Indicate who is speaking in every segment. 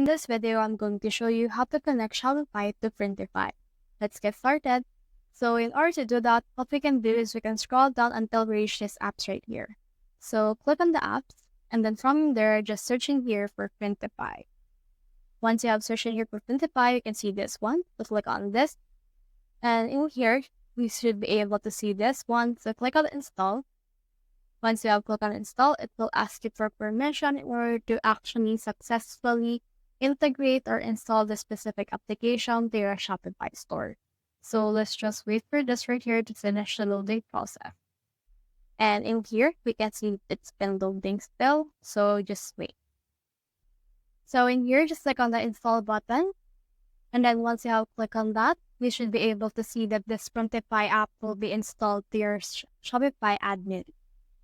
Speaker 1: this video, I'm going to show you how to connect Shopify to Printify. Let's get started. So in order to do that, what we can do is we can scroll down until we reach this apps right here. So click on the apps, and then from there, just search in here for Printify. Once you have searched in here for Printify, you can see this one. So click on this. And in here, we should be able to see this one. So click on install. Once you have clicked on install, it will ask you for permission in order to actually successfully integrate or install the specific application to your Shopify store. So let's just wait for this right here to finish the loading process. And in here, we can see it's been loading still, so just wait. So in here, just click on the install button. And then once you have clicked on that, we should be able to see that this Printify app will be installed to your Shopify admin.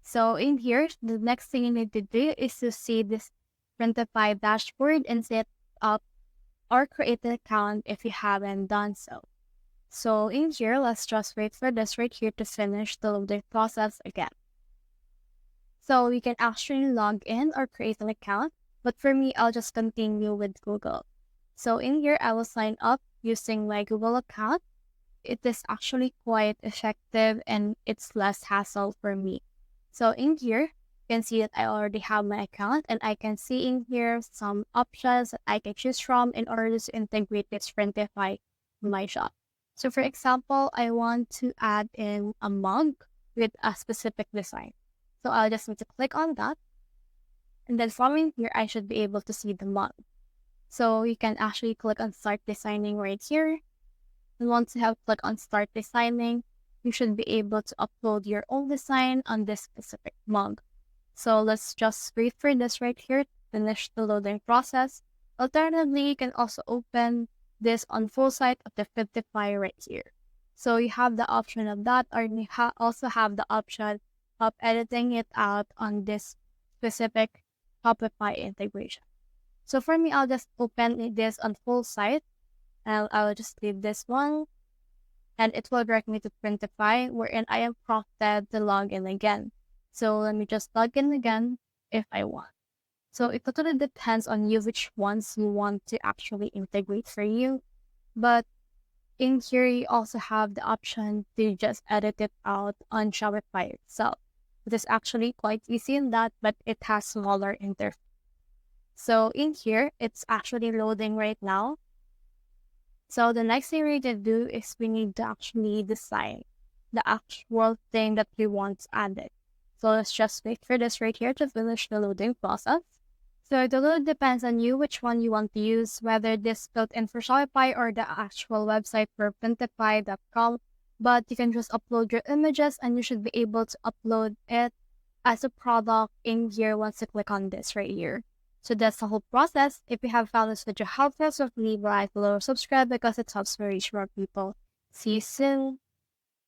Speaker 1: So in here, the next thing you need to do is to see this Printify dashboard and set up or create an account if you haven't done so. So in here, let's just wait for this right here to finish the loading process again. So we can actually log in or create an account, but for me, I'll just continue with Google. So in here, I will sign up using my Google account. It is actually quite effective and it's less hassle for me. So in here, you can see that I already have my account, and I can see in here some options that I can choose from in order to integrate this Printify to my shop. So for example, I want to add in a mug with a specific design. So I'll just need to click on that. And then from in here, I should be able to see the mug. So you can actually click on start designing right here. And once you have clicked on start designing, you should be able to upload your own design on this specific mug. So let's just wait for this right here to finish the loading process. Alternatively, you can also open this on full site of the Printify right here. So you have the option of that, or you also have the option of editing it out on this specific Shopify integration. So for me, I'll just open this on full site, and I'll just leave this one. And it will direct me to Printify, wherein I am prompted to log in again. So let me just log in again if I want. So it totally depends on you which ones you want to actually integrate for you. But in here, you also have the option to just edit it out on Shopify itself. It is actually quite easy in that, but it has smaller interface. So in here, it's actually loading right now. So the next thing we need to do is we need to actually decide the actual thing that we want added. So let's just wait for this right here to finish the loading process. So it really depends on you which one you want to use, whether this built in for Shopify or the actual website for printify.com. But you can just upload your images and you should be able to upload it as a product in here once you click on this right here. So that's the whole process. If you have found this video helpful, so leave a like below or subscribe because it helps me reach more people. See you soon.